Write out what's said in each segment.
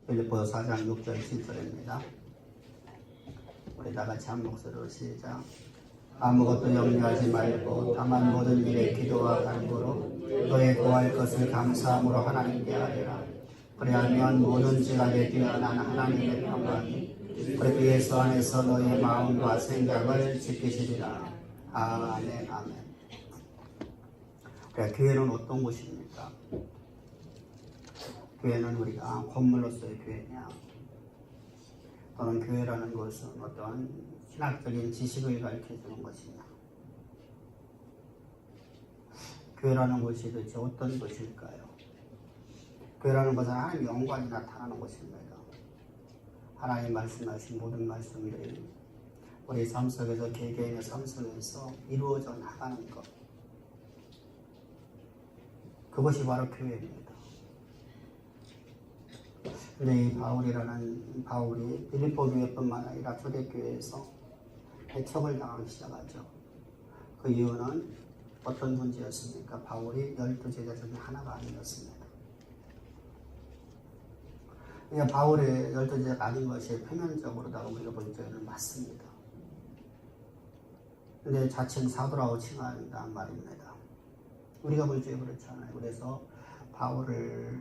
빌립보서 4장 6절 7절입니다. 우리 다 같이 한 목소리로 시작. 아무것도 염려하지 말고 다만 모든 일에 기도와 간구로 너의 구할 것을 감사함으로 하나님께 아뢰라. 그리하면 모든 지각에 뛰어난 하나님의 평강이 그리스도 안에서 너의 마음과 생각을 지키시리라. 아멘. 아멘. 그래, 교회는 어떤 곳입니까? 교회는 우리가 건물로서의 교회냐, 또는 교회라는 것은 어떤 신학적인 지식을 가르쳐주는 것이냐, 교회라는 것이 도대체 어떤 것일까요? 교회라는 것은 하나님의 영광이 나타나는 것입니다. 하나님 말씀하신 모든 말씀들이 우리 삶 속에서, 개개인의 삶 속에서 이루어져 나가는 것, 그것이 바로 교회입니다. 근데 이 바울이 빌립보 교회뿐만 아니라 초대교회에서 배척을 당하기 시작하죠. 그 이유는 어떤 문제였습니까? 바울이 12제자 중에 하나가 아니었습니다. 그러니까 바울의 12제자가 아닌 것이 표면적으로다가 우리가 볼 때는 맞습니다. 근데 자칭 사도라고 칭한다는 말입니다. 우리가 볼 때 그렇잖아요. 그래서 바울을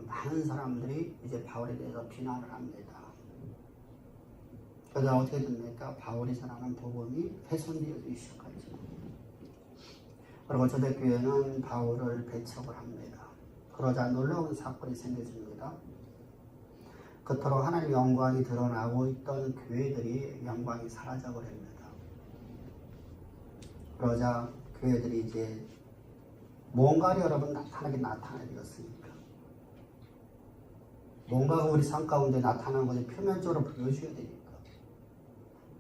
많은 사람들이 이제 바울에 대해서 비난을 합니다. 그러다 어떻게 됩니까? 바울이 전하는 복음이 훼손되기 시작하죠. 그리고 초대교회는 바울을 배척을 합니다. 그러자 놀라운 사건이 생겨집니다. 그토록 하나님의 영광이 드러나고 있던 교회들이 영광이 사라져버립니다. 그러자 교회들이 이제 뭔가를 여러분 나타나야 되겠습니까? 뭔가가 우리 삶 가운데 나타나는 것을 표면적으로 보여줘야 되니까.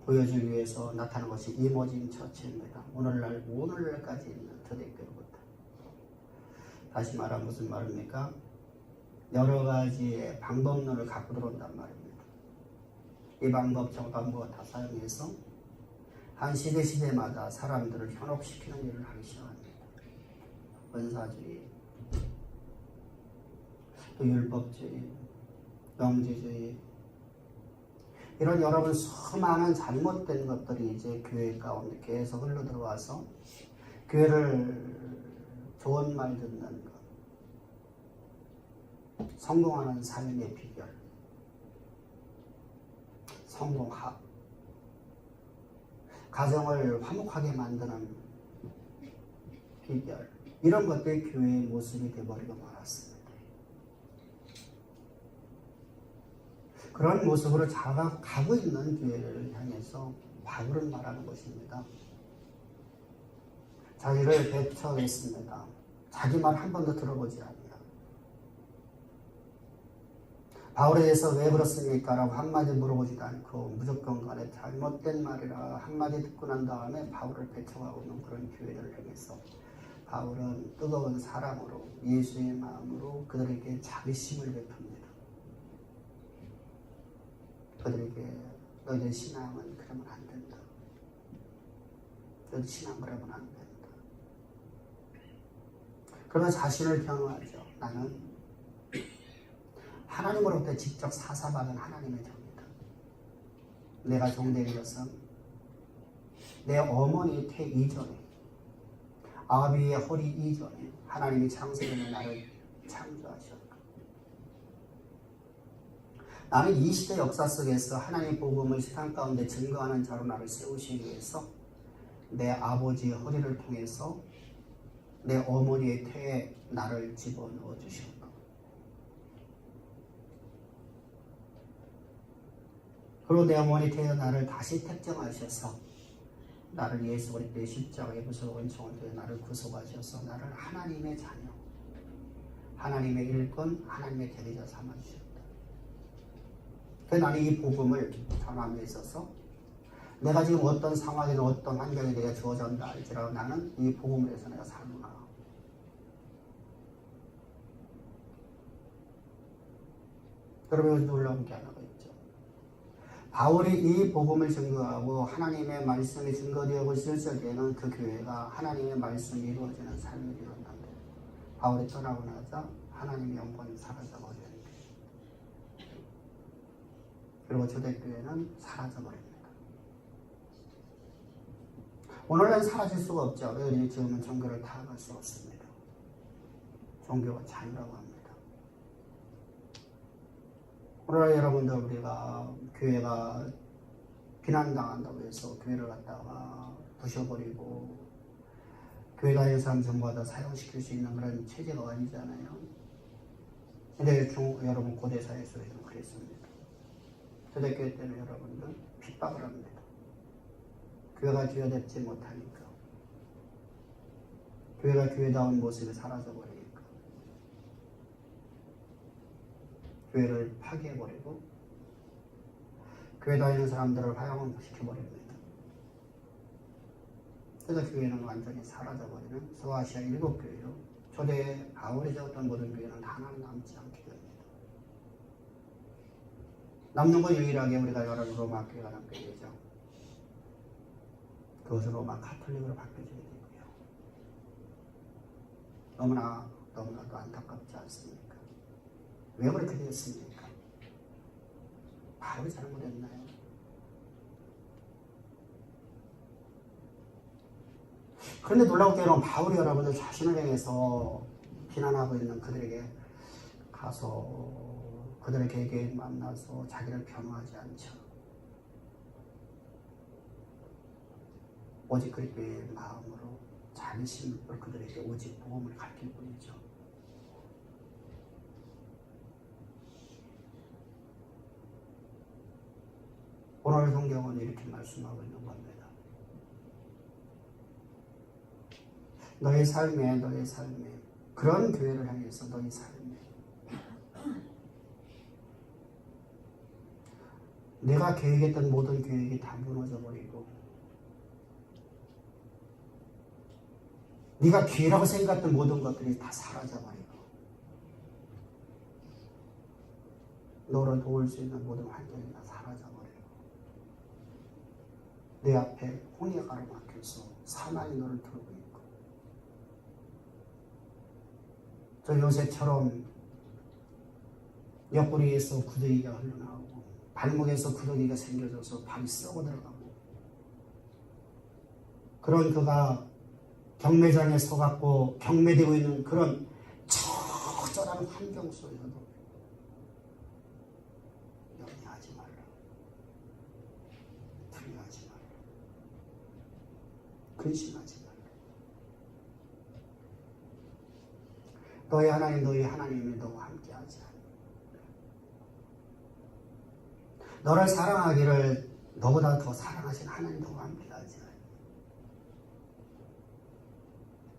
보여주기 위해서 나타나는 것이 이모징 처치입니다. 오늘날까지 있는 초대교회부터. 다시 말하면 무슨 말입니까? 여러 가지의 방법론을 갖고 들어온단 말입니다. 이 방법, 저 방법 다 사용해서 한 시대마다 사람들을 현혹시키는 일을 하기 시작합니다. 은사주의, 또 율법주의, 영지주의, 이런 여러분 수많은 잘못된 것들이 이제 교회 가운데 계속 흘러 들어와서 교회를 좋은 말 듣는 것, 성공하는 삶의 비결, 성공학, 가정을 화목하게 만드는 비결, 이런 것들이 교회의 모습이 되어버리고 말았습니다. 그런 모습으로 가고 있는 교회를 향해서 바울은 말하는 것입니다. 자기를 배척했습니다. 자기 말 한 번도 들어보지 않냐. 바울에 대해서 왜 그렇습니까? 라고 한마디 물어보지도 않고 무조건 간에 잘못된 말이라 한마디 듣고 난 다음에 바울을 배척하고 있는 그런 교회를 향해서 바울은 뜨거운 사랑으로, 예수의 마음으로 그들에게 자비심을 베풉니다. 그들에게 너희들 신앙은 그러면 안 된다. 너희들 신앙 그러면 안 된다. 그러면 자신을 변호하죠. 나는 하나님으로부터 직접 사사받은 하나님의 종이다. 내가 종된 것은 내 어머니의 태 이전에, 아비의 허리 이전에 하나님이 창세전에 나를 창조하셨다. 나는 이 시대 역사 속에서 하나님의 복음을 세상 가운데 증거하는 자로 나를 세우시기 위해서 내 아버지의 허리를 통해서 내 어머니의 태에 나를 집어넣어 주셨다. 그리고 내 어머니 태에 나를 다시 택정하셔서 나를 예수 그리스도의 십자가의 부수로 은총을 통해 나를 구속하셔서 나를 하나님의 자녀, 하나님의 일꾼, 하나님의 대리자 삼아주셨다. 그래서 나는 이 복음을 전함에 있어서 내가 지금 어떤 상황이나 어떤 환경에 내가 주어졌다 할지라도 나는 이 복음을 위해서 내가 사는구나. 여러분, 놀라운 게 하나가 있죠. 바울이 이 복음을 증거하고 하나님의 말씀이 증거되고 있을 적에는 그 교회가 하나님의 말씀이 이루어지는 삶을 이뤘는데 바울이 떠나고 나자 하나님의 영광이 사라져버렸는데 그리고 초대교회는 사라져버립니다. 오늘날 사라질 수가 없죠. 왜 지금은 종교를 타락할 수 없습니다. 종교가 자유라고 합니다. 오늘날 여러분들 우리가 교회가 비난당한다고 해서 교회를 갖다가 부셔버리고 교회 다니는 사람 전부 다 사용시킬 수 있는 그런 체제가 아니잖아요. 근데 여러분 고대 사회 속에서는 그랬습니다. 초대교회 때는 여러분들 핍박을 합니다. 교회가 교회답지 못하니까. 교회가 교회다운 모습이 사라져버리니까. 교회를 파괴해버리고 교회 다니는 사람들을 화형시켜버립니다. 그래서 교회는 완전히 사라져버리는 소아시아 7교회로 초대 바울이 적었던 모든 교회는 하나는 남지 않게 됩니다. 남는 건 유일하게 우리가 여러 로마 교회가 남게 되죠. 그것은 로마 카톨릭으로 바뀌어지게 되고요. 너무나도 안타깝지 않습니까? 왜 그렇게 되었습니까? 바울이 잘못했나요? 그런데 놀라운 게는 바울이 여러분들 자신을 향해서 비난하고 있는 그들에게 가서 그들의 개개인 만나서 자기를 변호하지 않죠. 오직 그리스도의 마음으로 자기 심을 그들에게 오직 복음을 가르칠 뿐이죠. 오늘 성경은 이렇게 말씀하고 있는 겁니다. 너의 삶에 그런 교회를 향해서 너의 삶에 내가 계획했던 모든 계획이 다 무너져버리고 네가 기회라고 생각했던 모든 것들이 다 사라져버리고 너를 도울 수 있는 모든 환경이 다 사라져버리고 내 앞에 혼이 가로막혀서 사나이 너를 들고 있고 저 요새처럼 옆구리에서 구더기가 흘러나오고 발목에서 구더기가 생겨져서 발이 썩어 들어가고 그런 그가 경매장에 서갖고 경매되고 있는 그런 처절한 환경 속에서도 염려하지 말라. 두려워하지 말라. 근심하지 말라. 너희 하나님이 너와 함께하지 않아. 너를 사랑하기를 너보다 더 사랑하신 하나님 너와 함께하지 않아.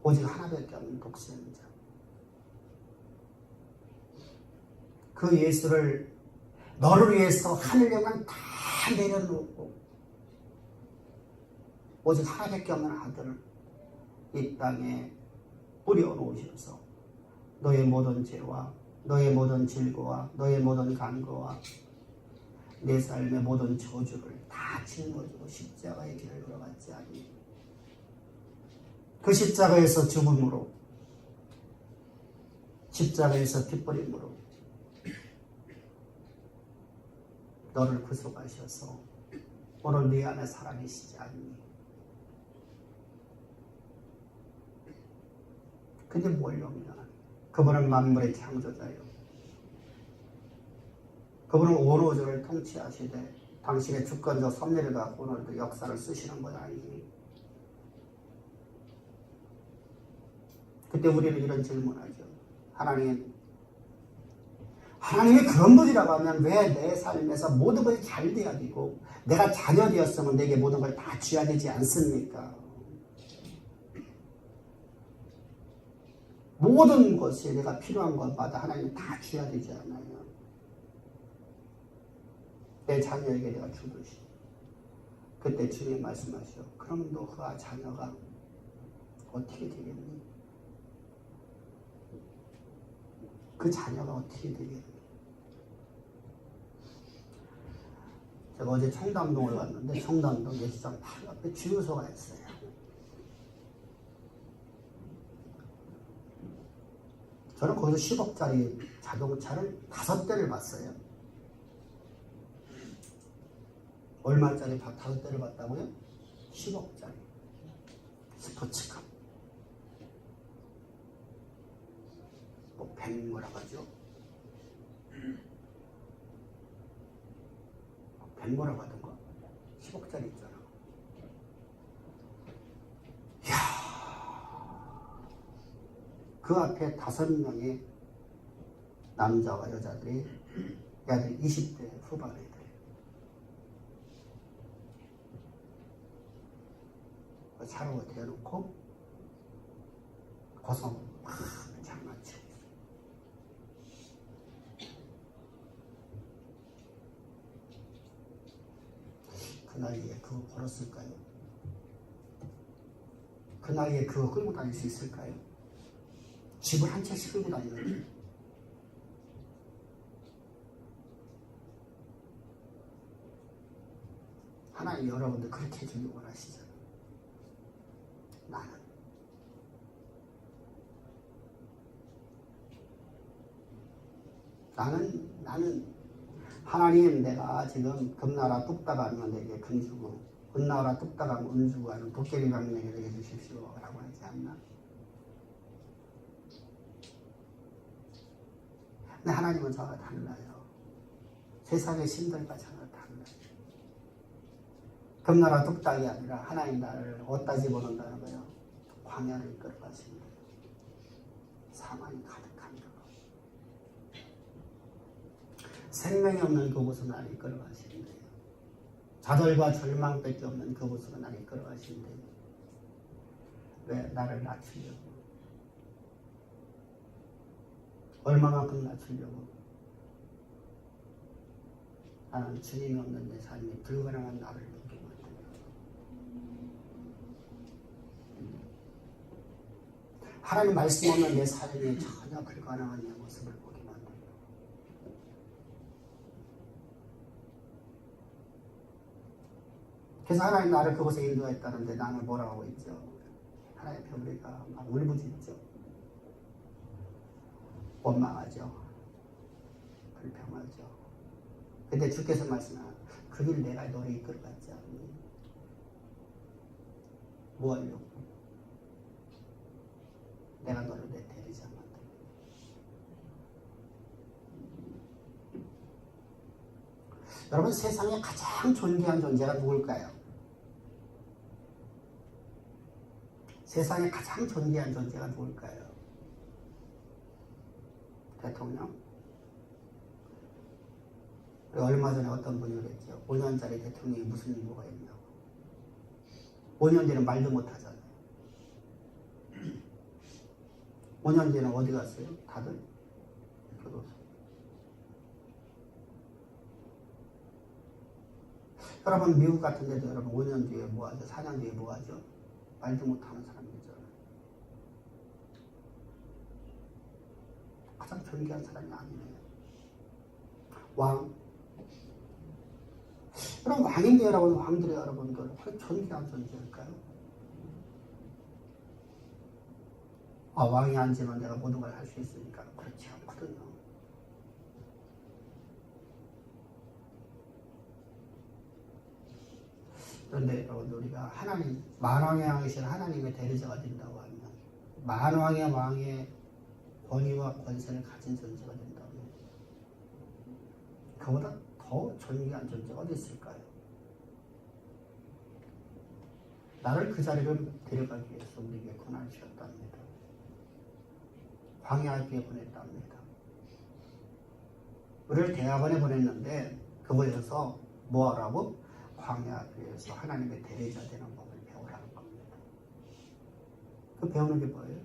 오직 하나밖에 없는 독생자. 그 예수를 너를 위해서 하늘 영광 다 내려놓고 오직 하나밖에 없는 아들을 이 땅에 뿌려놓으셔서 너의 모든 죄와 너의 모든 질고와 너의 모든 간거와 내 삶의 모든 저주를 다 짊어지고 십자가의 길을 걸어갔지 않니? 그 십자가에서 죽음으로 십자가에서 핏버림으로 너를 구속하셔서 오늘 네 안에 살아계시지 않니? 근데 뭘 염려하니? 그분은 만물의 창조자요. 그분은 온 우주를 통치하시되 당신의 주권적 섭리를 갖고 오늘도 역사를 쓰시는 것 아니니? 그때 우리는 이런 질문하죠. 하나님이 그런 분이라고 하면 왜 내 삶에서 모든 것이 잘 돼야 되고 내가 자녀 되었으면 내게 모든 걸 다 줘야 되지 않습니까? 모든 것이 내가 필요한 것마다 하나님 다 줘야 되지 않아요? 내 자녀에게 내가 주듯이. 그때 주님 말씀하시오. 그럼 너 그 자녀가 어떻게 되겠니? 그 자녀가 어떻게 되겠니? 제가 어제 청담동을 갔는데 청담동 예수장 바로 앞에 주유소가 있어요. 저는 거기서 10억짜리 자동차를 5대를 봤어요. 얼마짜리 밥 5대를 받다고요? 10억짜리 스포츠카. 뭐 벤 뭐라고 하죠? 벤 뭐라고 하던가? 10억짜리 있잖아. 이야, 그 앞에 5명의 남자와 여자들이 애들 20대 후반 애들. 차로 대놓고 고성 막 장난치고 있어. 그 나이에 그거 벌었을까요? 그 나이에 그거 끌고 다닐 수 있을까요? 집을 한 채씩 끌고 다니는데. 하나님 여러분들 그렇게 해주길 원하시잖아요. 나는 하나님, 내가 지금 금나라 뚝딱하면 내게 금주고 은나라 뚝딱하면 은주고 하는 도깨비 방명에 되게 해주십시오 라고 하지 않나? 근데 하나님은 저와 달라요. 세상의 신들과 저와 달라요. 금나라 뚝딱이 아니라 하나님 나를 어디다 집어넣는다는 거예요? 광야를 이끌어가십니다. 사망이 가득합니다. 생명이 없는 그곳으로 나를 이끌어가시는데요. 좌절과 절망밖에 없는 그곳으로 나를 이끌어가시는데요. 왜? 나를 낮추려고. 얼마만큼 낮추려고? 나는 주님이 없는 내 삶이 불가능한 나를 보게 만들어요. 하나님 말씀 없는 내 삶이 전혀 불가능한 내 모습을 보게 만들어요. 그래서 하나님 나를 그곳에 인도했다는데 나는 뭐라고 하고 있죠? 하나님 앞에 우리가 막 울부짖죠. 원망하죠. 불평하죠. 근데 주께서 말씀하시는 그 길 내가 너를 이끌어갔지 않니? 뭐 하려고? 내가 너를 내 대리자 만들어. 여러분, 세상에 가장 존귀한 존재가 누굴까요? 세상에 가장 존귀한 존재가 누굴까요? 대통령? 얼마 전에 어떤 분이 그랬죠. 5년짜리 대통령이 무슨 임무가 있냐고. 5년 뒤는 말도 못하잖아요. 5년 뒤는 어디 갔어요? 다들 교도소. 여러분, 미국 같은 데도 여러분 5년 뒤에 뭐하죠? 4년 뒤에 뭐하죠? 말도 못하는 사람이죠. 가장 존귀한 사람이 아니네요. 왕. 그럼 왕인데 여러분, 왕들이 여러분들 존귀한 존재일까요? 아, 왕이 앉으면 내가 모든 걸 할 수 있으니까 그렇지 않거든요. 그런데 여러분, 우리가 하나님, 만왕의 왕이신 하나님의 대리자가 된다고 하면, 만왕의 왕의 권위와 권세를 가진 존재가 된다면 그보다 더 존귀한 존재가 어디 있을까요? 나를 그 자리를 데려가기 위해서 우리에게 고난을 주셨답니다. 광야에 보냈답니다. 우리를 대학원에 보냈는데 그곳에서 뭐하라고? 광야에서 하나님의 대리자 되는 법을 배우라는 겁니다. 그 배우는 게 뭐예요?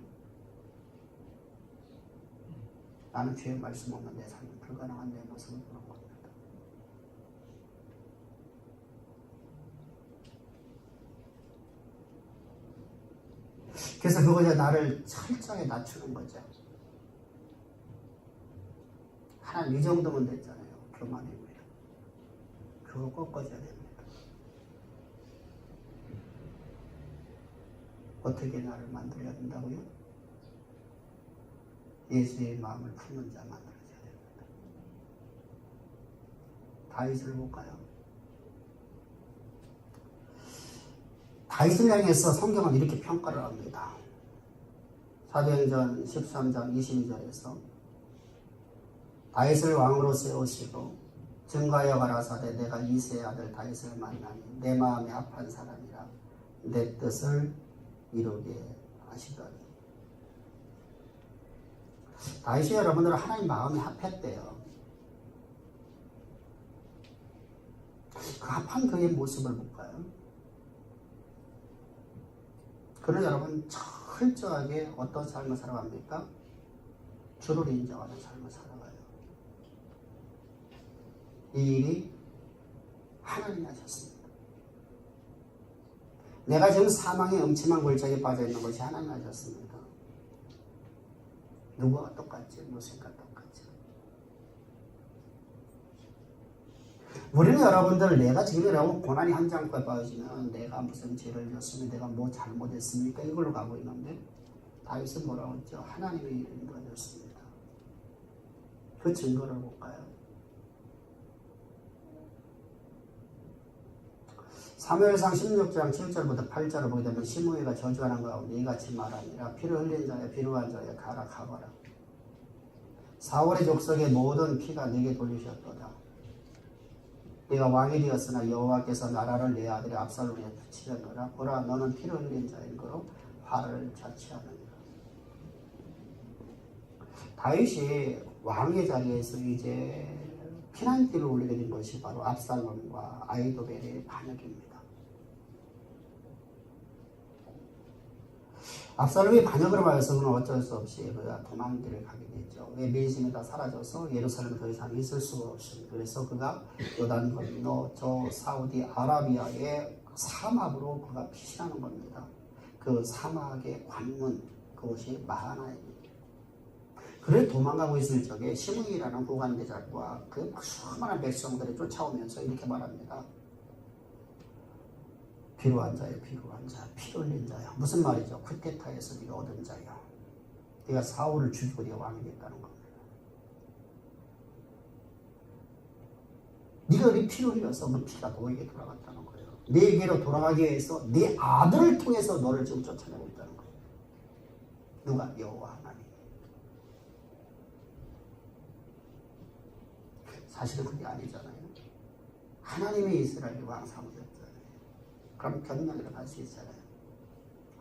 나는 주의 말씀 없는 내 삶이 불가능한 내 모습을 보는 겁니다. 그래서 그거에 나를 철저히 낮추는 거죠. 하나님, 이 정도면 됐잖아요. 교만이고요. 그거 꺾어줘야 됩니다. 어떻게 나를 만들어야 된다고요? 예수의 마음을 품는 자 만들어줘야 됩니다. 다윗을 볼까요? 다윗을 향해서 성경은 이렇게 평가를 합니다. 사도행전 13장 22절에서 다윗을 왕으로 세우시고 증가하여 가라사대 내가 이새의 아들 다윗을 만나니 내 마음에 합한 사람이라 내 뜻을 이루게 하시더니. 다윗이 여러분들 하나님 마음에 합했대요. 그 합한 그의 모습을 볼까요? 그는 여러분 철저하게 어떤 삶을 살아갑니까? 주를 인정하는 삶을 살아가요. 이 일이 하나님이 하셨습니다. 내가 지금 사망의 음침한 골짜기에 빠져 있는 것이 하나님이 하셨습니다. 누구와 똑같지? 모세가 똑같지? 우리는 여러분들 내가 지금 여러분 고난이 한 장과에 빠지면 내가 무슨 죄를 졌으면 내가 뭐 잘못했습니까? 이걸로 가고 있는데 다윗은 뭐라고 했죠? 하나님의 일인 거였습니다. 그 증거를 볼까요? 사무엘상 16장 7절부터 8절을 보게 되면 시므이가 저주하는 가운데 이같이 말하니라. 피를 흘린 자여 비루한 자여 가라 가거라. 사울의 족속의 모든 피가 내게 돌리셨도다. 네가 왕이 되었으나 여호와께서 나라를 내 아들의 압살롬에 붙이려노라. 보라 너는 피를 흘린 자인 거로 화를 자취하느니라. 다윗이 왕의 자리에서 이제 피난길을 올리게 된 것이 바로 압살롬과 아히도벨의 반역입니다. 압살롬이 반역으로 말해서 그는 어쩔 수 없이 그가 도망길을 가게 되죠. 왜 민심이 다 사라져서 예루살렘에 더 이상 있을 수가 없습니다. 그래서 그가 요단 건너 저 사우디 아라비아의 사막으로 그가 피신하는 겁니다. 그 사막의 관문 그것이 마하나입니다. 그를 도망가고 있을 적에 시므이라는 후관대장과 그 수많은 백성들이 쫓아오면서 이렇게 말합니다. 비루한 자여 비루한 자 피 흘린 자여. 무슨 말이죠? 쿠데타에서 네가 얻은 자여. 네가 사울을 죽이고 네가 왕이 됐다는 겁니다. 네가 네 피를 흘려서 그 피가 너에게 돌아갔다는 거예요. 네게로 돌아가기 위해서 네 아들을 통해서 너를 지금 쫓아내고 있다는 거예요. 누가? 여호와 하나님. 사실은 그게 아니잖아요. 하나님이 이스라엘 왕 삼으셨잖아요. 그럼 변명이라고 할 수 있잖아요.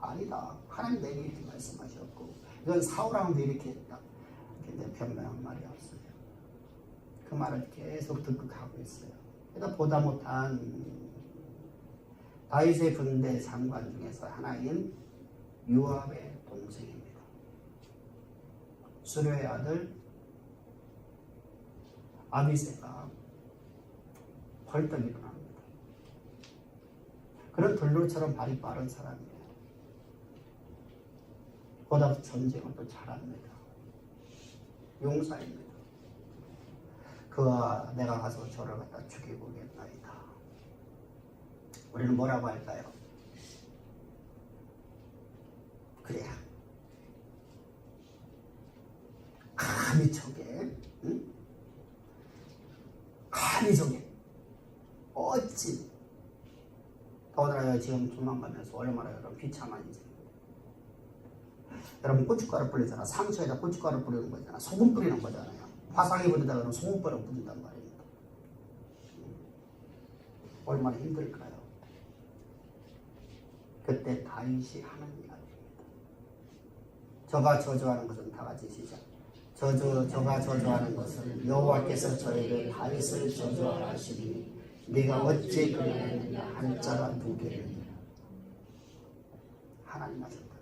아니다. 하나님 내게 이렇게 말씀하셨고 이건 사울왕도 이렇게 했다. 근데 변명한 말이 없어요. 그 말을 계속 듣고 가고 있어요. 그러다 보다 못한 다윗의 군대 장관 중에서 하나인 요압의 동생입니다. 수르의 아들 아비새가 벌떡 일어납니다. 그런 돌로처럼 발이 빠른 사람이에요. 보다 전쟁을 또 잘합니다. 용사입니다. 그와 내가 가서 저를 갖다 죽이고겠나이다. 우리는 뭐라고 할까요? 그래. 감히 저게, 응? 감히 저게 어찌 더군다나 지금 조만간에서 얼마나 여러분 비참한지. 여러분 고춧가루 뿌리잖아. 상처에다 고춧가루 뿌리는 거잖아. 소금 뿌리는 거잖아요. 화상이 뿌리다 그러면 소금 뿌린단 말입니다. 얼마나 힘들까요? 그때 다윗이 하는 이야기입니다. 저가 저주하는 것은 다 같이 시작. 저가 저주하는 것은 여호와께서 저에게 다윗을 저주하라 하시니 네가 어찌 그러느냐 한 자가 누구겠느냐. 하나님 하셨답니다.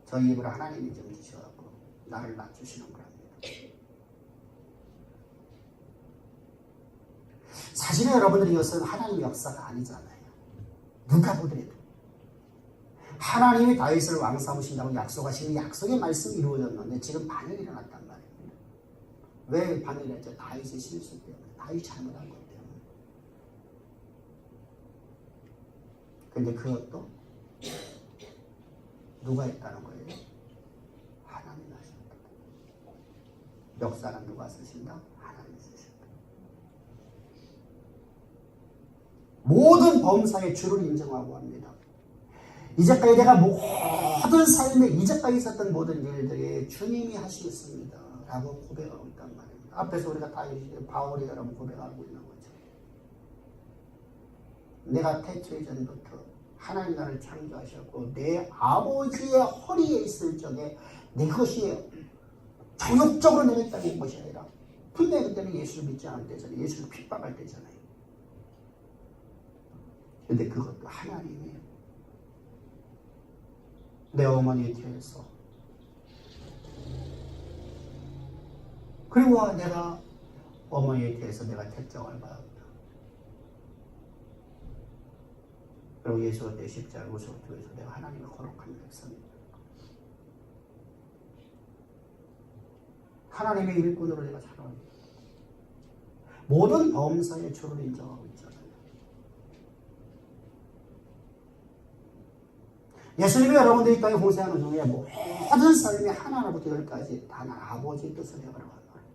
저 입을 하나님이 좀 주셔갖고 나를 낮추시는 거랍니다. 사실은 여러분들이 이것은 하나님의 역사가 아니잖아요. 누가 보더라도 하나님이 다윗을 왕 삼으신다고 약속하시는 약속의 말씀이 이루어졌는데 지금 반역이 일어났단 말입니다. 왜 반역이 일어났죠? 다윗의 실수 때문에. 다윗이 잘못한 것 때문에. 근데 그것도 누가 했다는 거예요? 하나님이 하셨다. 역사는 누가 쓰신다? 하나님이 쓰신다. 모든 범사의 주를 인정하고 합니다. 이제까지 내가 모든 삶에 이제까지 있었던 모든 일들이 주님이 하시겠습니다 라고 고백하고 있단 말입니다. 앞에서 우리가 바울이 여러분 고백하고 있는 거죠. 내가 태초 이전부터 하나님 나를 창조하셨고 내 아버지의 허리에 있을 적에 내 것이 정욕적으로 내가 있다는 것이 아니라 분명히 그때는 예수를 믿지 않을 때잖아요. 예수를 핍박할 때잖아요. 근데 그것도 하나님이 내 어머니의 뒤에서 그리고 내가 어머니에 대해서 내가 택정을 받았다. 그리고 예수가 내 십자가를 우스워서 내가 하나님의 거룩한 백성입니다. 하나님의 일꾼으로 내가 살아갑니다. 모든 범사의 주를 인정하고 있잖아요. 예수님이 여러분들이 이 땅에 공생하는 중에 모든 삶이 하나부터 열까지 다 아버지의 뜻을 해버려간 거예요.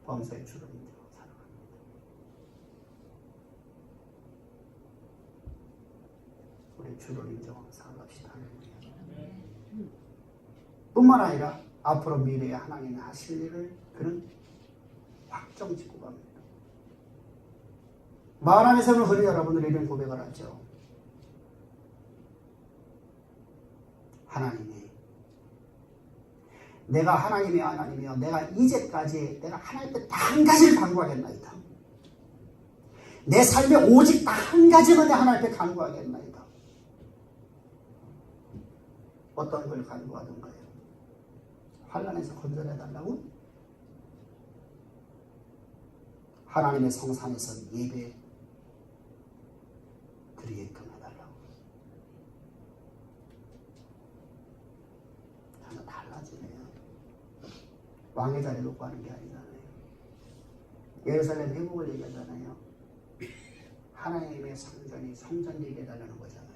범사의 주를 인정하고 살아갑니다. 우리 주를 인정하고 살아갑시다. 뿐만 아니라 앞으로 미래에 하나님이 하실 일을 그는 확정 짓고 갑니다. 마을 안에서는 흔히 여러분들이 이런 고백을 하죠. 하나님이 내가 하나님이 하나님이여 내가 이제까지 내가 하나님께 단 한 가지를 간구하겠나이다. 내 삶에 오직 단 한 가지만 내 하나님께 간구하겠나이다. 어떤 걸 간구하던가요? 환난에서 건져내달라고? 하나님의 성산에서 예배 드리게끔 해달라고. 전혀 달라지네요. 왕의 자리 놓고 하는 게 아니잖아요. 예루살렘 회복을 얘기하잖아요. 하나님의 성전이 성전되게 해달라는 거잖아요.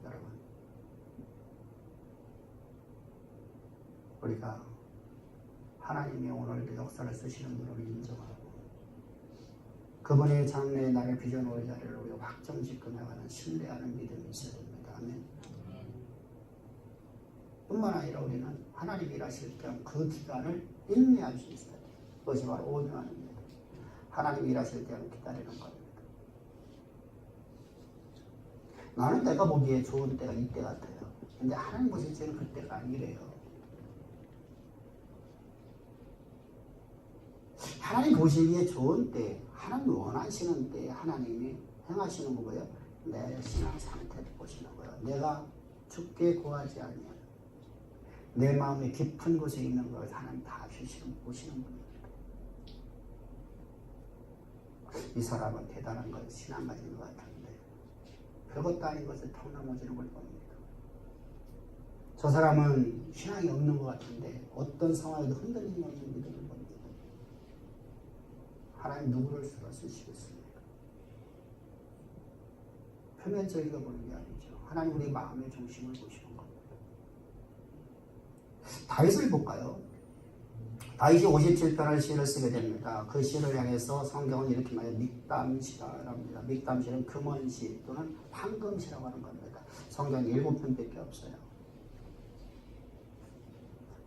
여러분, 우리가 하나님이 오늘도 역사를 쓰시는 분을 인정하고 그분의 장래에 나를 빚어놓을 자리를 우리가 확정짓고 나가는 신뢰하는 믿음이 있어야 됩니다. 아멘. 뿐만 아니라 우리는 하나님이 일하실 때 그 기간을 인내할 수 있어야 돼요. 그것이 바로 온유함입니다. 하나님이 일하실 때는 기다리는 겁니다. 나는 내가 보기에 좋은 때가 이때 같아요. 근데 하나님 보실 때는 그때가 아니래요. 하나님 보시기에 좋은 때, 하나님 원하시는 때 하나님이 행하시는 거고요. 내 신앙 상태를 보시는 거예요. 내가 죽게 구하지 않으면 내 마음의 깊은 곳에 있는 걸 하나님 다 보시는 분입니다. 이 사람은 대단한 걸 신앙 가진 것 같은데 별것도 아닌 것을 턱 넘어지는 걸 봅니다. 저 사람은 신앙이 없는 것 같은데 어떤 상황에도 흔들림이 없는 믿음을 봅니다. 하나님 누구를 쓰시겠습니까? 표면적이게 보는 게 아니죠. 하나님 우리 마음의 중심을 보시는 겁니다. 다윗을 볼까요? 다윗이 57편을 시를 쓰게 됩니다. 그 시를 향해서 성경은 이렇게 말해요. 믹담시라고 합니다. 믹담시는 금원시 또는 황금시라고 하는 겁니다. 성경 7편밖에 없어요.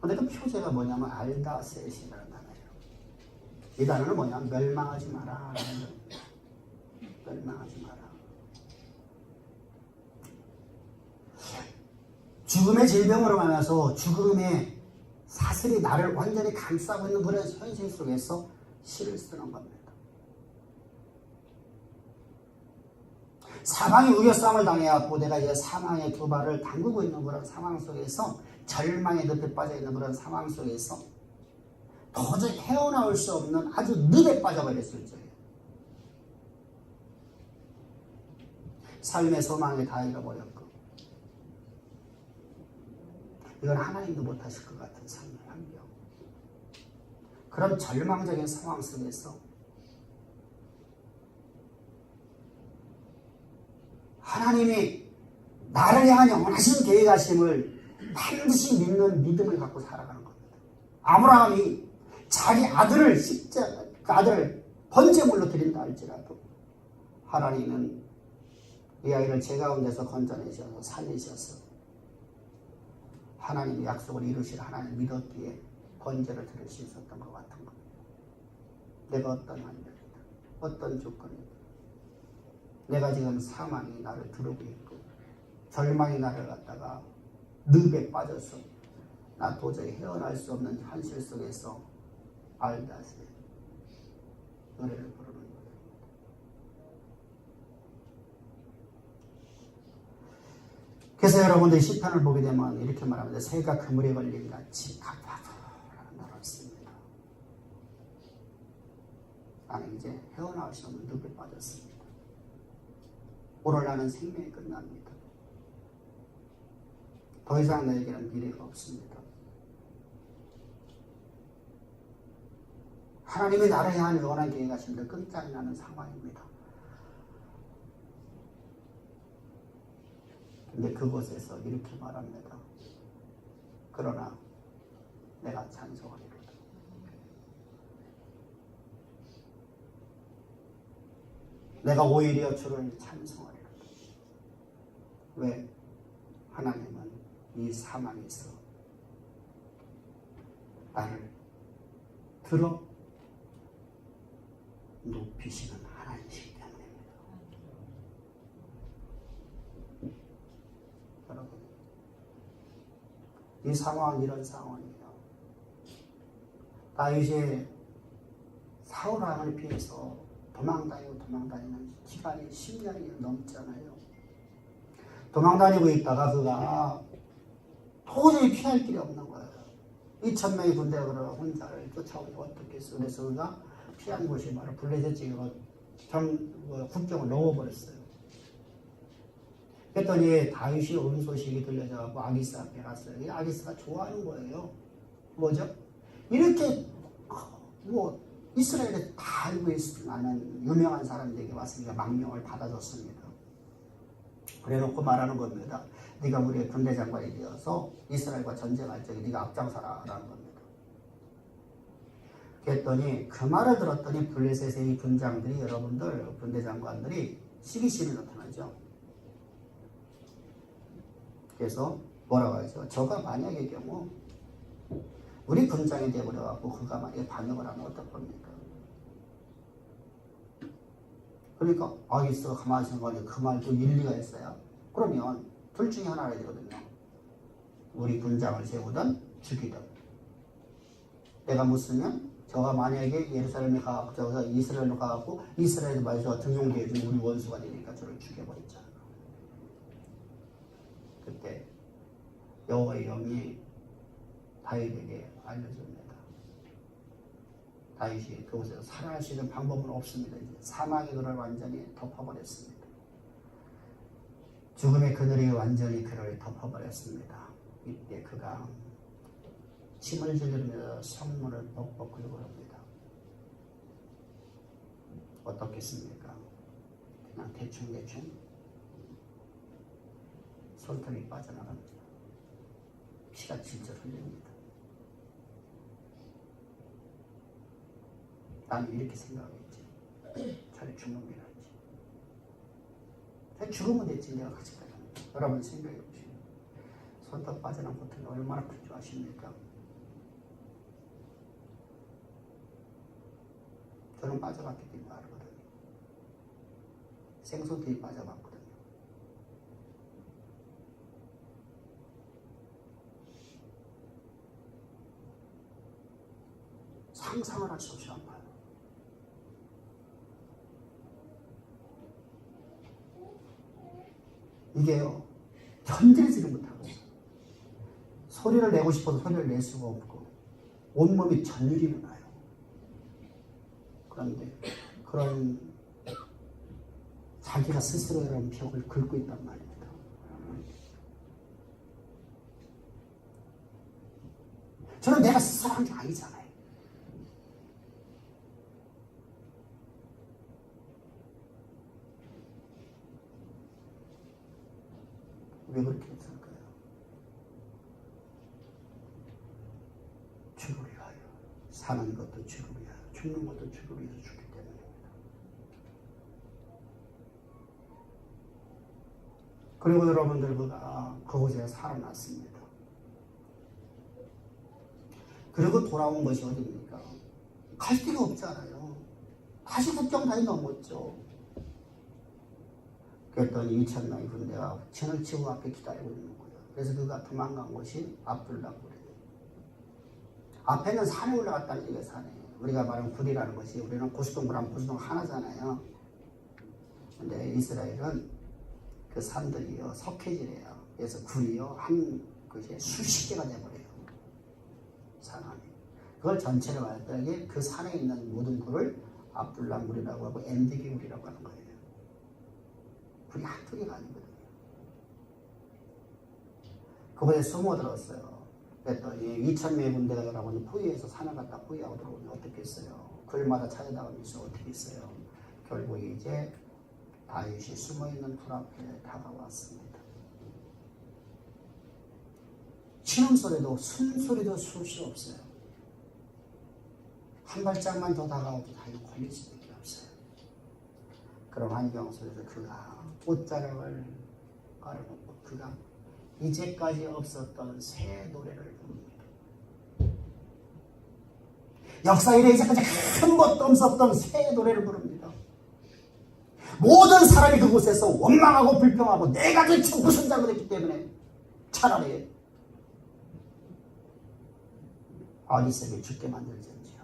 근데 그 표제가 뭐냐면 알다셋이라는 단어예요. 이 단어는 뭐냐면 멸망하지 마라. 멸망하지 마라. 죽음의 질병으로 만나서 죽음의 사슬이 나를 완전히 감싸고 있는 그런 현실 속에서 시를 쓰는 겁니다. 사망의 우겨싸움을 당해왔고 내가 이제 사망의 두 발을 담그고 있는 그런 상황 속에서 절망의 늪에 빠져 있는 그런 상황 속에서 도저히 헤어나올 수 없는 아주 늪에 빠져버렸을 적에 삶의 소망을 다 잃어버렸고 이건 하나님도 못하실 것 같은 삶의 환경, 그런 절망적인 상황 속에서 하나님이 나를 향한 영원하신 계획하심을 반드시 믿는 믿음을 갖고 살아가는 겁니다. 아브라함이 자기 아들을 번제물로 드린다 할지라도 하나님은 이 아이를 제 가운데서 건져내셔서 살리셔서 하나님의 약속을 이루실 하나님 믿었기에 번제를 드릴 수 있었던 것 같은 겁니다. 내가 어떤 환경이든 어떤 조건이든 내가 지금 사망이 나를 두르고 있고 절망이 나를 갖다가 늪에 빠져서 나 도저히 헤어날 수 없는 현실 속에서 알다시 노래를 부르는 거예요. 그래서 여러분들이 시편을 보게 되면 이렇게 말합니다. 새가 그물에 걸린 같이 가파도라는 말을 씁니다. 나는 이제 헤어나올 수 없는 늪에 빠졌습니다. 오늘 나는 생명이 끝납니다. 더 이상 나에게는 미래가 없습니다. 하나님이 나를 향한 영원한 계획하심들 끝장이 나는 상황입니다. 근데 그곳에서 이렇게 말합니다. 그러나 내가 찬송하리로다. 내가 오히려 주를 찬송하리로다. 왜? 하나님은 이 사망에서 나를 들어 높이시는 하나님이시기 때문입니다. 여러분, 이 상황은 이런 상황이에요. 다윗이 사울 왕을 피해서 도망다니는 기간이 10년이 넘잖아요. 도망다니고 있다가 그가 도저히 피할 길이 없는 거예요. 2,000명의 군대가 혼자를 쫓아오니 어떻게 했어? 그래서 그가 피한 곳이 바로 블레셋 지역으로 국경을 넘어버렸어요. 그랬더니 다윗이 온 소식이 들려져서 아기스 앞에 갔어요. 이 아기스가 좋아하는 거예요. 뭐죠? 이렇게 이스라엘에 다 알고 있는 유명한 사람들에게 왔으니까 망명을 받아줬습니다. 그래놓고 말하는 겁니다. 네가 우리의 군대 장관이 되어서 이스라엘과 전쟁할 적에 네가 앞장서라라는 겁니다. 그랬더니 그 말을 들었더니 블레셋의 군장들이 여러분들 군대 장관들이 시기심이 나타나죠. 그래서 뭐라고 하죠? 저가 만약의 경우 우리 군장이 되어버려갖고 그가 만약에 반역을 하면 어떨 겁니까? 그러니까 아기스가 가만히 생각하니 그 말도 일리가 있어요. 그러면 둘 중에 하나가 되거든요. 우리 군장을 세우든 죽이든. 내가 묻으면 저가 만약에 예루살렘에 가고 저기서 이스라엘로 가고 이스라엘에 말해서 등용되어준 우리 원수가 되니까 저를 죽여버렸잖아요. 그때 여호와의 영이 다윗에게 알려줍니다. 다윗이 그곳에서 살아날 수 있는 방법은 없습니다. 이제 사망의 그를 완전히 덮어버렸습니다. 죽음의 그늘이 완전히 그를 덮어버렸습니다. 이때 그가 침을 질르면서 성문을 벅벅 긁어 옵니다. 어떻겠습니까? 그냥 대충 손톱이 빠져나갑니다. 피가 질질 흘립니다. 나는 이렇게 생각하겠지. 차라리 죽는 게 낫지. 차라리 죽으면 됐지. 내가 같이 가야 합니다. 여러분 생각해 보시죠. 손톱 빠져나온 고통이 얼마나 클 줄 아십니까? 저는 빠져봤기 때문에 알거든요. 생손톱이 빠져봤거든요. 상상을 할 수 없이 아파요. 이게요, 견디지를 못하거든요. 소리를 내고 싶어도 소리를 낼 수가 없고 온몸이 전율이 나요. 그런데 그런 자기가 스스로 이런 벽을 긁고 있단 말입니다. 저는 내가 스스로 한 게 아니잖아요. 왜 그렇게 했을까요? 주를 위하여 사는 것도 주를 위하여 죽는 것도 주를 위해서 죽기 때문에 그리고 여러분들 그곳에 살아났습니다. 그리고 돌아온 것이 어디입니까? 갈 데가 없잖아요. 다시 국경까지 넘었죠. 그랬더니 2,000명의 군대가 저널치고 앞에 기다리고 있는 거예요. 그래서 그가 도망간 곳이 압둘라굴이에요. 앞에는 산에 올라갔다는 얘기가 산이에요. 우리가 말하는 굴이라는 것이, 우리는 고수동굴하면 고수동 하나잖아요. 근데 이스라엘은 그 산들이요 석회질이에요. 그래서 굴이요 한 그게 수십 개가 돼버려요. 산안에. 그걸 전체를 말했더니 그 산에 있는 모든 굴을 압둘라굴이라고 하고 엔디기 굴이라고 하는 거예요. 굴이 한두 개가 아니거든요. 그곳에 숨어들었어요. 그랬더니 2,000명의 군대가 여러분이 포위해서 산을 갖다 포위하고 들어오면 어떻게 했어요? 글마다 찾아다니면서 어떻게 했어요? 결국 이제 다윗이 숨어있는 굴 앞에 다가왔습니다. 신음소리도 숨소리도 쉴 수 없어요. 한 발짝만 더 다가오도 다윗 걸릴 수밖에 없어요. 그런 환경 속에서 그가 옷자락을 깔아놓고 그가 이제까지 없었던 새 노래를 부릅니다. 역사 이래 이제까지 한 번도 없었던 새 노래를 부릅니다. 모든 사람이 그곳에서 원망하고 불평하고 내가 도대체 무슨 잘못했기 때문에 차라리 아기새를 죽게 만들든지요.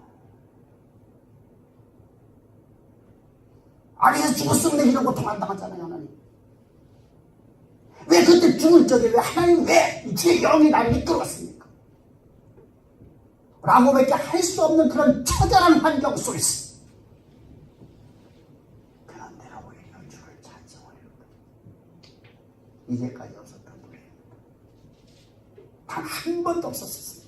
아기새 죽었으면 이런 고통 안 당하잖아요. 하나님. 왜 그때 죽을 적에 왜 하나님 왜 주의 영이 나를 이끌었습니까? 라고밖에 할 수 없는 그런 처절한 환경 속에서 그는 내가 오히려 주를 찬송하려고 이제까지 없었던 노래입니다. 단 한 번도 없었습니다.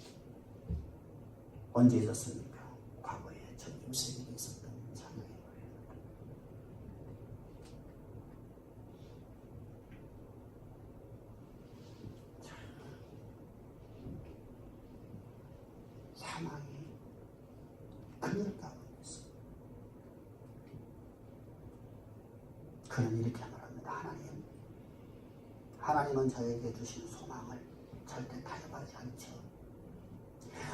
언제 있었습니까? 과거에 전중세기에 있었던 찬양의 노래입니다. 사망이 그를 가고 있어. 그는 이렇게 말합니다. 하나님은 저에게 주신 소망을 절대 타협하지 않죠.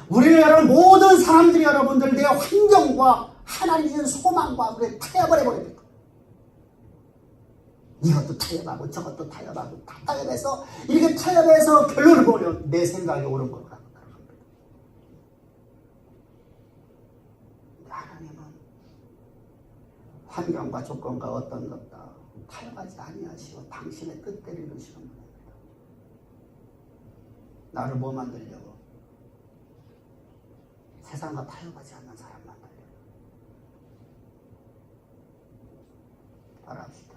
우리는 여러분 모든 사람들이 여러분들 내 환경과 하나님이 주신 소망과 우리 타협을 해버립니다. 이것도 타협하고 저것도 타협하고 다 타협해서 이렇게 타협해서 결론을 보면 내 생각이 옳은 것 같아요. 하나님은 환경과 조건과 어떤 것 다 타협하지 아니하시고 당신의 뜻대로 이루시는 분입니다. 나를 뭐 만들려고? 세상과 타협하지 않는 사람 만들려고. 따라합시다.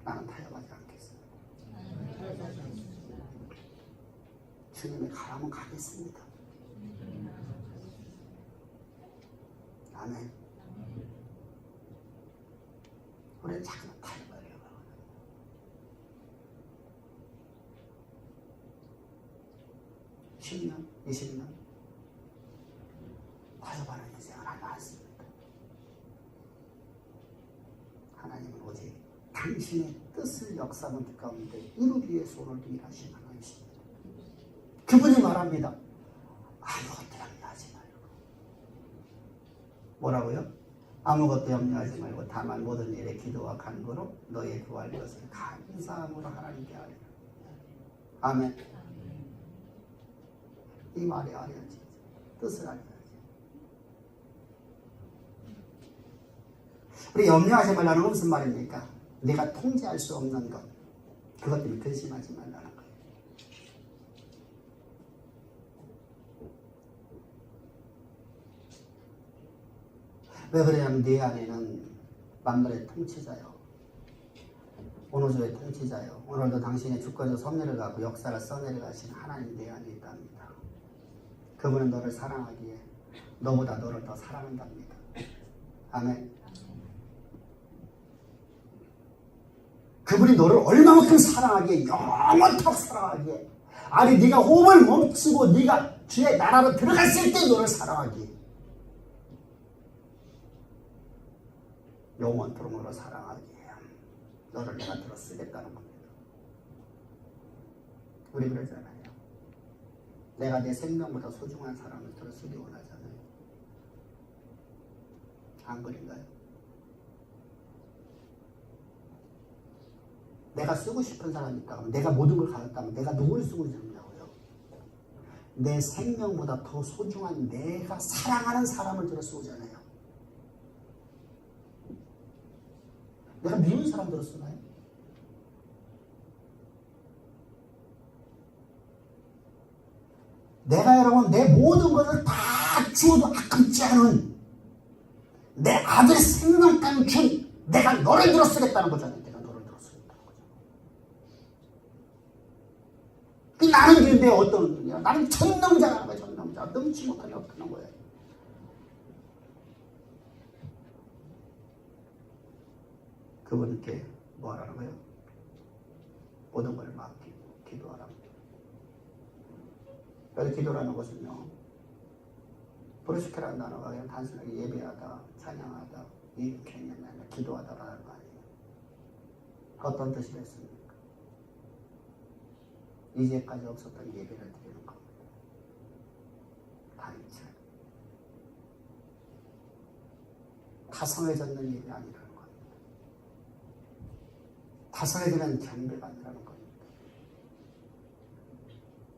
나는 타협하지 않겠습니다. 주님이 가라면 가겠습니다. 아멘. 우리는 자꾸 타협하려고 하거든요. 10년, 20년 타협하는 인생을 하지 않습니다. 하나님은 오직 당신의 뜻을 역사하는 가운데 이루기 위해서 오늘도 일하시는 하나님이십니다. 그분이 말합니다. 아무것도 염려하지 말고. 뭐라고요? 아무것도 염려하지 말고 다만 모든 일에 기도와 간구로 너의 구할 것을 감사함으로 하나님께 아뢰라. 아멘. 이 말이 아뢰야지. 뜻을 아뢰야지. 우리 염려하지 말라는 건 무슨 말입니까? 내가 통제할 수 없는 것. 그것 때문에 근심하지 말라는 거예요. 왜 그러냐면 네 안에는 만물의 통치자요. 오노조의 통치자요. 오늘도 당신의 주권적 섭리를 갖고 역사를 써내려가신 하나님 내 안에 있답니다. 그분은 너를 사랑하기에 너보다 너를 더 사랑한답니다. 아멘. 그분이 너를 얼마만큼 사랑하기에 영원토록 사랑하기에 아니 네가 호흡을 멈추고 네가 주의 나라로 들어갔을 때 너를 사랑하기에 영원토록 너를 사랑하기에 너를 내가 들어 쓰겠다는 겁니다. 우리 그러잖아요. 내가 내 생명보다 소중한 사람을 들어 쓰기 원하잖아요. 안 그런가요? 내가 쓰고 싶은 사람이 있다면, 내가 모든 걸 가졌다면 내가 누굴 쓰고 싶냐고요? 내 생명보다 더 소중한 내가 사랑하는 사람을 들어 쓰잖아요. 내가 미운 사람 들어 쓰나요? 내가 여러분 내 모든 것을 다 주어도 아깝지 않은 내 아들 생명까지 준 내가 너를 들어 쓰겠다는 거잖아요. 내가 너를 들어 쓰겠다는 거잖아요. 나는 근데 어떤 의미야? 나는 전능자라는 거야. 전능자. 넘치 못하게 없다는 거예요. 그분께 뭐 하라는 거예요? 모든 걸 맡기고 기도하라는 거예요. 여기 기도라는 것은요, 브루스케라는 단어가 그냥 단순하게 예배하다, 찬양하다, 이렇게 아니라 기도하다라는 거 아니에요. 어떤 뜻이 있습니까? 이제까지 없었던 예배를 드리는 겁니다. 단체. 타성해졌는 예배 아니라는 겁니다. 타성해지는 경배가 아니라는 겁니다.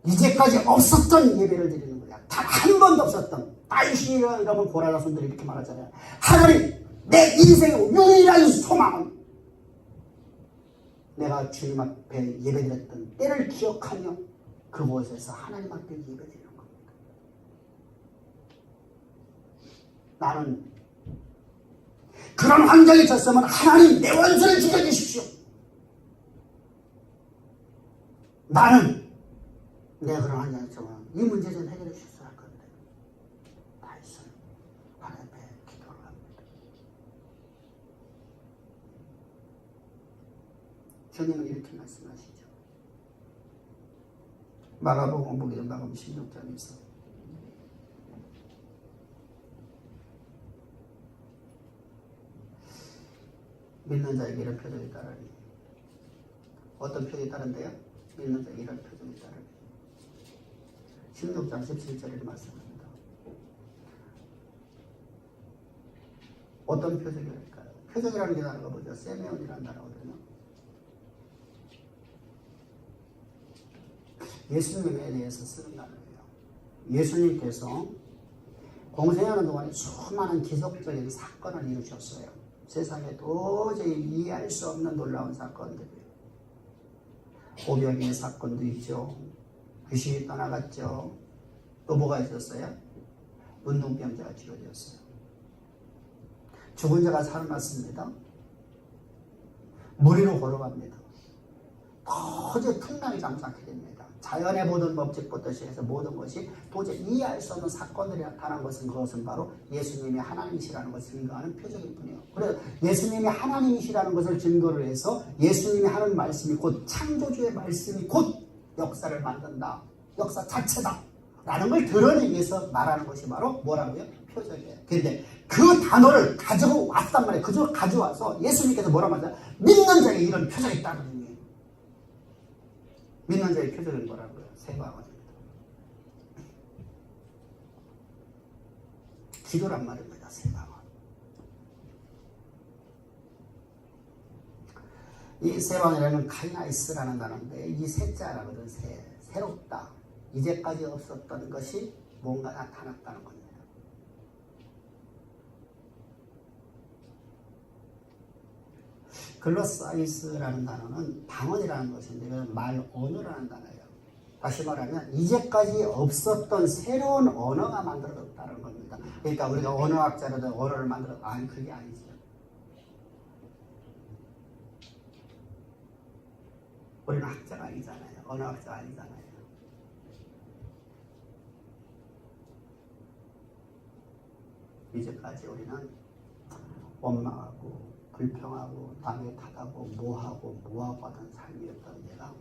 이제까지 없었던 예배를 드리는 거야. 단 한 번도 없었던. 다윗이 여러분 고라자손들이 이렇게 말하잖아요. 하나님, 내 인생의 유일한 소망은 내가 주님 앞에 예배드렸던 때를 기억하며 그곳에서 하나님 앞에 예배드리는 겁니다. 나는 그런 환경에 졌으면 하나님 내 원수를 죽여주십시오. 나는 내가 그런 환경에 졌으면 이 문제 좀 해결해 주셨어야 할 건데 다윗은 하나님 앞에 기도를 합니다. 주님은 이렇게 말씀하시죠. 마가복음 보기에 마가복음 16장에서 믿는 자에게 이런 표적이 따르니 어떤 표적이 따른데요? 믿는 자에게 이런 표적이 따르니 16장 17절에 말씀합니다. 어떤 표적일까요? 표적이라는 게 단어가 뭐죠? 세메온이라는 단어거든요. 예수님에 대해서 쓰는 단어예요. 예수님께서 공생하는 동안에 수많은 기적적인 사건을 이루셨어요. 세상에 도저히 이해할 수 없는 놀라운 사건들이에요. 오병이의 사건도 있죠. 귀신이 떠나갔죠. 또 뭐가 있었어요? 문둥병자가 치료되었어요. 죽은 자가 살아났습니다. 무리로 걸어갑니다. 도저히 풍랑이 장사하게 됩니다. 자연의 모든 법칙부터 시작해서 모든 것이 도저히 이해할 수 없는 사건들이 나타난 것은 그것은 바로 예수님이 하나님이시라는 것을 증거하는 표적일 뿐이에요. 그래서 예수님이 하나님이시라는 것을 증거를 해서 예수님이 하는 말씀이 곧 창조주의 말씀이 곧 역사를 만든다. 역사 자체다. 라는 걸 드러내기 위해서 말하는 것이 바로 뭐라고요? 표적이에요. 그런데 그 단어를 가지고 왔단 말이에요. 그저 가져와서 예수님께서 뭐라고 하죠? 믿는 자에게 이런 표적이 있다는 의미예요. 믿는 자의 표적은 뭐라고요? 새 방언입니다. 기도란 말입니다. 새 방언. 이 새 방언이라는 카이나이스라는 단어인데 이 새자라거든. 새롭다. 이제까지 없었던 것이 뭔가 나타났다는 겁니다. 글로사이스라는 단어는 방언이라는 것인데 말 언어라는 단어예요. 다시 말하면 이제까지 없었던 새로운 언어가 만들어졌다는 겁니다. 그러니까 우리가 언어학자로도 언어를 만들어 아니 그게 아니죠. 우리는 학자가 아니잖아요. 언어학자가 아니잖아요. 이제까지 우리는 원망하고 불평하고 남의 탓하고 뭐하고 하던 삶이었던 내가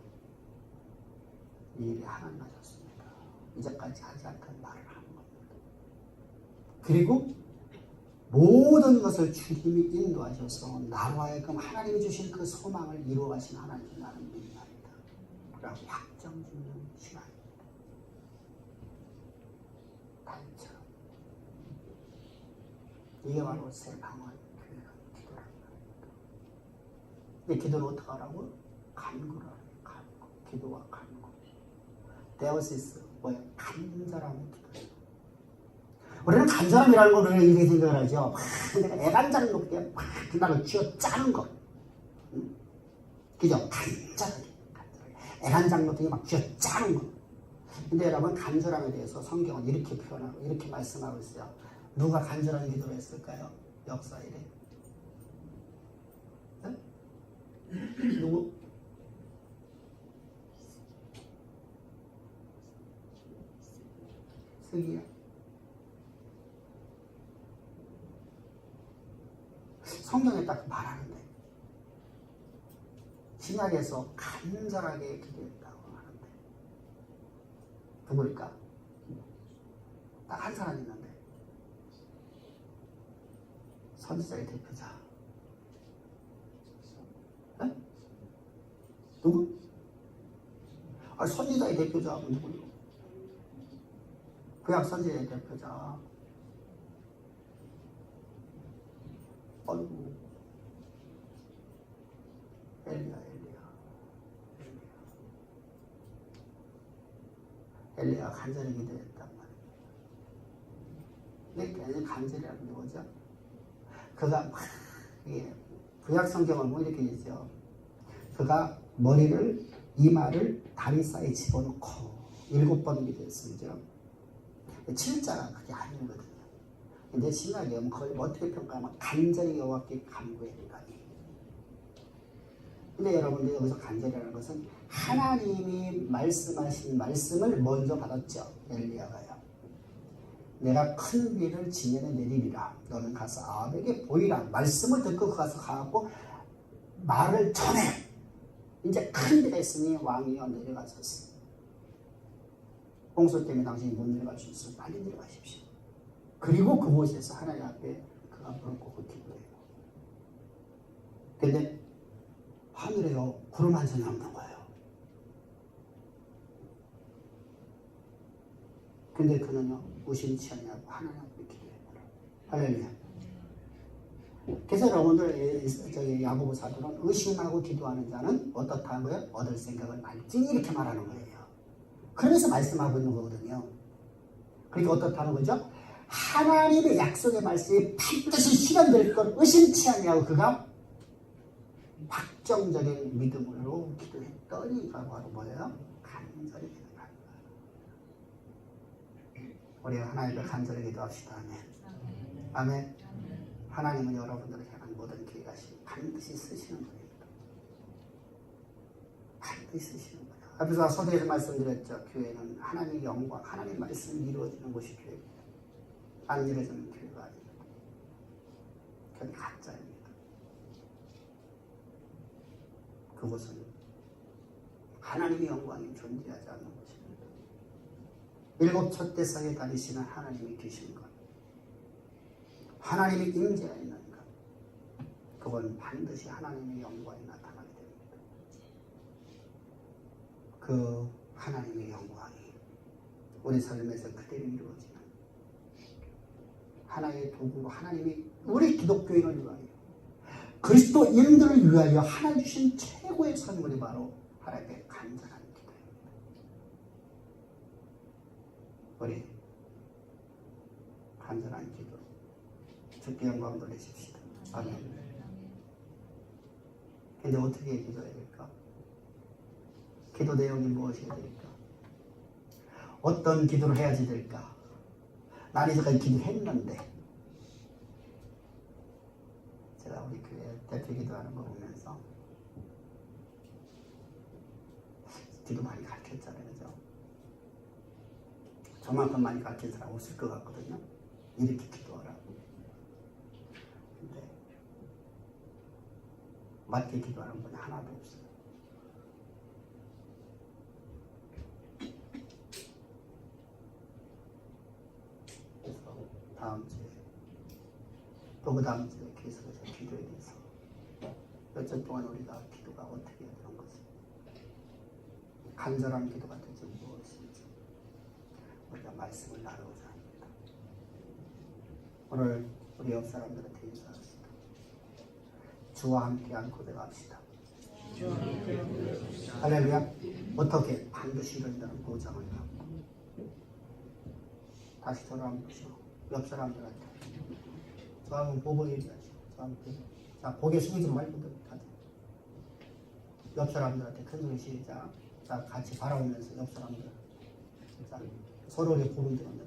이 일이 하나님 하셨습니다. 이제까지 하지 않던 말을 하는 겁니다. 그리고 모든 것을 주님이 인도하셔서 나로 하여금 하나님이 주신 그 소망을 이루어 가신 하나님을 나는 믿습니다. 라고 확정 짓는 시간입니다. 단처럼. 이게 바로 새 방언 교회가 기도라는 겁니다. 근데 기도를 어떻게 하라고? 간구를 하는 간구. 기도와 간구. 데오시스 뭐야? 간절함을 기도해요. 우리는 간절함이라는 걸 우리가 이렇게 생각을 하죠. 내가 애간장 높게 막 나를 쥐어 짜는 거. 그죠? 간절하게. 애간장 높게 막 쥐어 짜는 거. 근데 여러분 간절함에 대해서 성경은 이렇게 표현하고 이렇게 말씀하고 있어요. 누가 간절한 기도를 했을까요? 역사 이래. 네? 누구? 스기야. 성경에 딱 말하는데 신약에서 간절하게 기도했다고 하는데 누구일까? 딱 한 사람 있는데 선지자의 대표자. 네? 누구? 선지자의 대표자가 누구요? 구약 선지자의 대표자. 아이고 엘리야 간절히 기도했단 말이에요. 이게 간절이라는 게 뭐죠? 그가 막 구약 성경을 뭐 이렇게 있죠. 그가 머리를 이마를 다리 사이에 집어넣고 7번 기도했습니다. 7자가 그게 아니거든요. 근데 신약에 그걸 어떻게 평가하면 간절히 여호와께 간구했다. 근데 여러분들 여기서 간절이라는 것은 하나님이 말씀하신 말씀을 먼저 받았죠. 엘리야가요. 내가 큰 비를 지면에 내리리라. 너는 가서 아합에게 보이라. 말씀을 듣고 가서 가고 말을 전해. 이제 큰 비가 있으니 왕이여 내려가셨어. 홍수 때문에 당신이 못 내려갈 수 있어. 빨리 내려가십시오. 그리고 그곳에서 하나님 앞에 그가 무릎 꿇고 기도해요. 근데 하늘에요 구름 한 선이 없는 거예요. 근데 그는요 무심치 않냐고 하나님 앞에 기도했더라. 할렐루야. 그래서 여러분들 저기 야고보 사도는 의심하고 기도하는 자는 어떻다고요? 얻을 생각을 말지 이렇게 말하는 거예요. 그러면서 말씀하고 있는 거거든요. 그러니까 어떻다는 거죠? 하나님의 약속의 말씀이 반드시 실현될 걸 의심치 않냐고 그가 확정적인 믿음으로 기도했더니 바로 뭐예요? 간절히 기도한 거예요. 우리 하나님께 간절히 기도합시다. 아멘. 아멘. 하나님은 여러분들을 향한 모든 기회가시 반드시 쓰시는 분입니다. 반드시 쓰시는 분이에요. 앞에서 서두에서 말씀드렸죠. 교회는 하나님의 영광, 하나님의 말씀이 이루어지는 곳이 교회입니다. 안 이루어지는 교회가 아닙니다. 그건 가짜입니다. 그곳은 하나님의 영광이 존재하지 않는 곳입니다. 7 촛대상에 다니시는 하나님이 계신 것, 하나님의 임재가 있는 것, 그건 반드시 하나님의 영광이 나타나게 됩니다. 그 하나님의 영광이 우리 삶에서 그대로 이루어지는 하나의 도구로 하나님이 우리 기독교인을 위하여 그리스도인들을 위하여 하나님 주신 최고의 선물이 바로 하나님의 간절한 기도입니다. 우리 간절한 기도로 주께 영광 돌리십시다. 아멘. 근데 어떻게 기도해야 될까? 기도 내용이 무엇이어야 될까? 어떤 기도를 해야지 될까? 난 이제까지 기도했는데 제가 우리 교회 대표 기도하는 거 보면서 기도 많이 가르쳤잖아요. 그죠? 저만큼 많이 가르친 사람 없을 것 같거든요. 이렇게 기도하라고. 근데 맞게 기도하는 분이 하나도 없어요. 그래서 다음 주에 또 그 다음 주에 계속해서 기도에 대해서 몇 주 동안 우리가 기도가 어떻게 해야 되는 것을 간절한 기도가 되지 무엇인지 우리가 말씀을 나누고자 합니다. 오늘 우리 옆 사람들한테 인사합시다. 주와 함께한 고백합시다. 할렐루야. 어떻게 반드시 이룬다는 보장을 갖고 다시 돌아보시고 옆 사람들한테 저하고 보복 얘기하시고 자 고개 숙이지 말고 다들 옆 사람들한테 큰 소리 시작. 자 같이 바라보면서 옆 사람들 자 서로를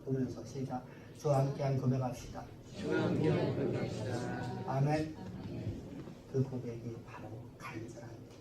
보면서 시작. 주와 함께한 고백합시다. 아멘. 그 고백이 바로 간절한 기도.